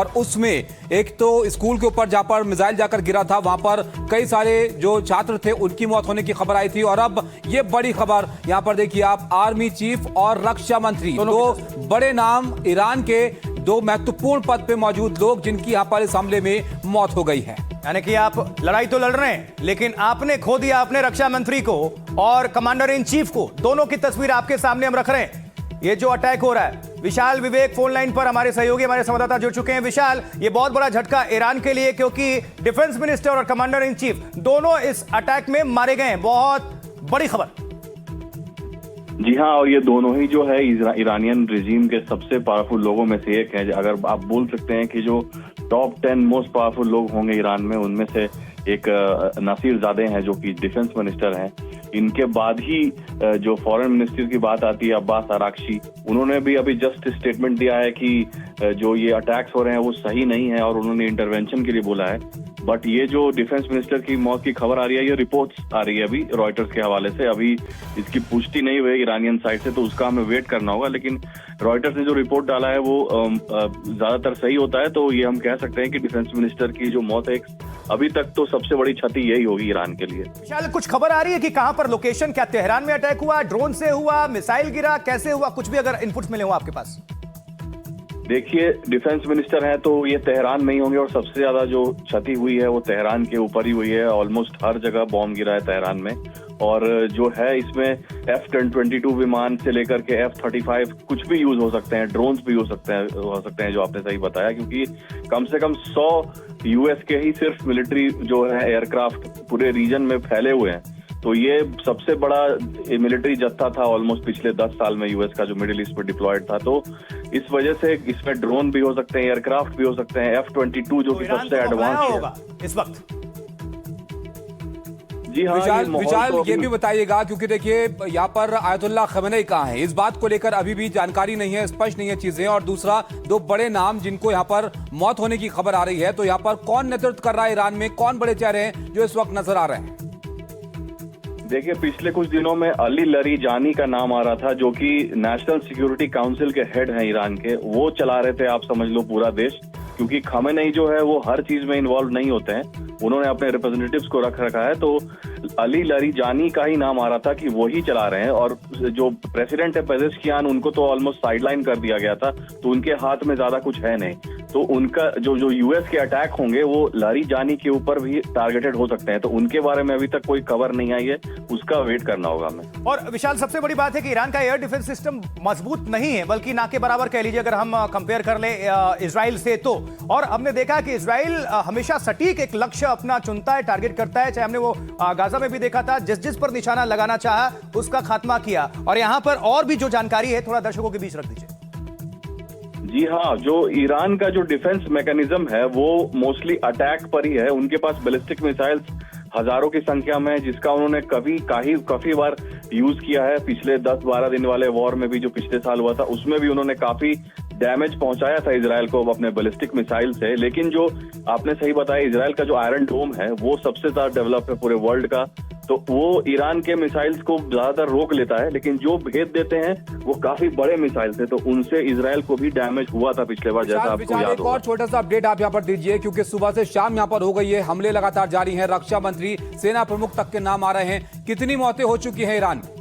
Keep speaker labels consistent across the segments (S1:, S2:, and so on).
S1: और उसमें एक तो स्कूल के ऊपर जहां पर मिसाइल जाकर गिरा था, वहां पर कई सारे जो छात्र थे उनकी मौत होने की खबर आई थी। और अब ये बड़ी खबर यहां पर देखिए आप, आर्मी चीफ और रक्षा मंत्री, दो बड़े नाम, ईरान के दो महत्वपूर्ण पद पे मौजूद लोग जिनकी यहां पर इस हमले में मौत हो गई है।
S2: यानी कि आप लड़ाई तो लड़ रहे हैं, लेकिन आपने खो दिया अपने रक्षा मंत्री को और कमांडर इन चीफ को। दोनों की तस्वीर आपके सामने हम रख रहे हैं। ये जो अटैक हो रहा है, विशाल विवेक फोन लाइन पर हमारे सहयोगी, हमारे संवाददाता जुड़ चुके हैं। विशाल, ये बहुत बड़ा झटका ईरान के लिए, क्योंकि डिफेंस मिनिस्टर और कमांडर इन चीफ दोनों इस अटैक में मारे गए हैं। बहुत बड़ी खबर।
S3: जी हाँ, और ये दोनों ही जो है ईरानियन रिजीम के सबसे पावरफुल लोगों में से एक है। अगर आप बोल सकते हैं कि जो टॉप 10 मोस्ट पावरफुल लोग होंगे ईरान में, उनमें से एक नासिरजादे हैं जो कि डिफेंस मिनिस्टर हैं। इनके बाद ही जो फॉरेन मिनिस्टर की बात आती है, अब्बास आरागची, उन्होंने भी अभी जस्ट स्टेटमेंट दिया है कि जो ये अटैक्स हो रहे हैं वो सही नहीं है और उन्होंने इंटरवेंशन के लिए बोला है। बट ये जो डिफेंस मिनिस्टर की मौत की खबर आ रही है, ये रिपोर्ट्स आ रही है अभी रॉयटर्स के हवाले से। अभी इसकी पुष्टि नहीं हुई ईरानियन साइड से, तो उसका हमें वेट करना होगा। लेकिन रॉयटर्स ने जो रिपोर्ट डाला है वो ज्यादातर सही होता है, तो ये हम कह सकते हैं कि डिफेंस मिनिस्टर की जो मौत है अभी तक तो सबसे बड़ी क्षति यही होगी ईरान के लिए।
S2: विशाल, कुछ खबर आ रही है कि कहां पर लोकेशन, क्या तेहरान में अटैक हुआ, ड्रोन से हुआ, मिसाइल गिरा, कैसे हुआ? कुछ भी अगर इनपुट्स मिले हो आपके पास।
S3: देखिए, डिफेंस मिनिस्टर हैं तो ये तेहरान में ही होंगे, और सबसे ज्यादा जो क्षति हुई है वो तेहरान के ऊपर ही हुई है। ऑलमोस्ट हर जगह बॉम्ब गिरा है तेहरान में। और जो है इसमें F-22 विमान से लेकर के F-35 कुछ भी यूज हो सकते हैं, ड्रोन्स भी हो सकते हैं जो आपने सही बताया, क्योंकि कम से कम 100 यूएस के ही सिर्फ मिलिट्री जो है एयरक्राफ्ट पूरे रीजन में फैले हुए हैं। तो ये सबसे बड़ा मिलिट्री जत्था था ऑलमोस्ट पिछले 10 साल में यूएस का, जो मिडिल ईस्ट में डिप्लॉयड था। तो इस वजह से इसमें ड्रोन भी हो सकते हैं, एयरक्राफ्ट भी हो सकते हैं, F-22 जो कि सबसे एडवांस होगा
S2: इस वक्त।
S3: जी हाँ,
S1: विशाल ये भी बताइएगा, क्योंकि देखिए यहाँ पर आयतुल्लाह खमेनी कहाँ है, इस बात को लेकर अभी भी जानकारी नहीं है, स्पष्ट नहीं है चीजें। और दूसरा, दो बड़े नाम जिनको यहाँ पर मौत होने की खबर आ रही है, तो यहाँ पर कौन नेतृत्व कर रहा है ईरान में, कौन बड़े चेहरे हैं जो इस वक्त नजर आ रहे हैं?
S3: देखिए, पिछले कुछ दिनों में अली लरीजानी का नाम आ रहा था, जो कि नेशनल सिक्योरिटी काउंसिल के हेड हैं ईरान के। वो चला रहे थे, आप समझ लो, पूरा देश, क्योंकि खमेनी जो है वो हर चीज में इन्वॉल्व नहीं होते हैं। उन्होंने अपने रिप्रेजेंटेटिव्स को रख रखा है, तो अली लरीजानी का ही नाम आ रहा था कि वो ही चला रहे हैं। और जो प्रेसिडेंट है पेजेश्कियान, उनको तो ऑलमोस्ट साइडलाइन कर दिया गया था, तो उनके हाथ में ज्यादा कुछ है नहीं। तो उनका जो यूएस के अटैक होंगे वो लरीजानी के ऊपर भी टारगेटेड हो सकते हैं। तो उनके बारे में अभी तक कोई खबर नहीं आई है, उसका वेट करना होगा हमें।
S2: और विशाल, सबसे बड़ी बात है कि ईरान का एयर डिफेंस सिस्टम मजबूत नहीं है, बल्कि ना के बराबर कह लीजिए अगर हम कंपेयर कर ले इजराइल से तो। और हमने देखा कि इजराइल हमेशा सटीक एक लक्ष्य अपना चुनता है, टारगेट करता है। चाहे हमने वो गाजा में भी देखा था, जिस पर निशाना लगाना चाहा उसका खात्मा किया। और यहां पर और भी जो जानकारी है, थोड़ा दर्शकों के बीच रख दीजिए।
S3: जी हाँ, जो ईरान का जो डिफेंस मैकेनिज्म है वो मोस्टली अटैक पर ही है। उनके पास बैलिस्टिक मिसाइल्स हजारों की संख्या में, जिसका उन्होंने काफी बार यूज किया है। पिछले 10-12 दिन वाले वॉर में भी जो पिछले साल हुआ था, उसमें भी उन्होंने काफी डैमेज पहुंचाया था इजराइल को अपने बैलिस्टिक मिसाइल से। लेकिन जो आपने सही बताया, इजराइल का जो आयरन डोम है वो सबसे ज्यादा डेवलप है पूरे वर्ल्ड का, तो वो ईरान के मिसाइल्स को ज्यादातर रोक लेता है। लेकिन जो भेज देते हैं वो काफी बड़े मिसाइल थे, तो उनसे इजराइल को भी डैमेज हुआ था पिछले बार, जैसा आपको याद होगा।
S1: और छोटा सा अपडेट आप यहाँ पर दीजिए, क्योंकि सुबह से शाम यहाँ पर हो गई है, हमले लगातार जारी हैं, रक्षा मंत्री, सेना प्रमुख तक के नाम आ रहे हैं। कितनी मौतें हो चुकी हैं ईरान में?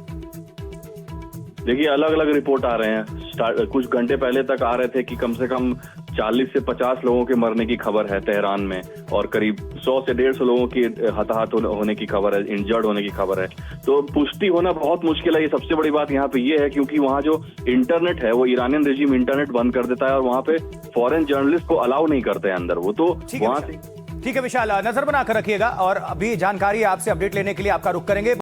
S3: देखिए, अलग अलग रिपोर्ट आ रहे हैं। कुछ घंटे पहले तक आ रहे थे कि कम से कम 40 से 50 लोगों के मरने की खबर है तेहरान में, और करीब 100 से 150 लोगों की हताहत होने की खबर है, इंजर्ड होने की खबर है। तो पुष्टि होना बहुत मुश्किल है। ये सबसे बड़ी बात यहाँ पे ये है, क्योंकि वहाँ जो इंटरनेट है वो ईरानियन रेजिम इंटरनेट बंद कर देता है, और वहाँ पे फॉरेन जर्नलिस्ट को अलाउ नहीं करते हैं अंदर। वो तो वहाँ से।
S2: ठीक है विशाल, नजर बनाकर रखिएगा, और अभी जानकारी आपसे अपडेट लेने के लिए आपका रुख करेंगे।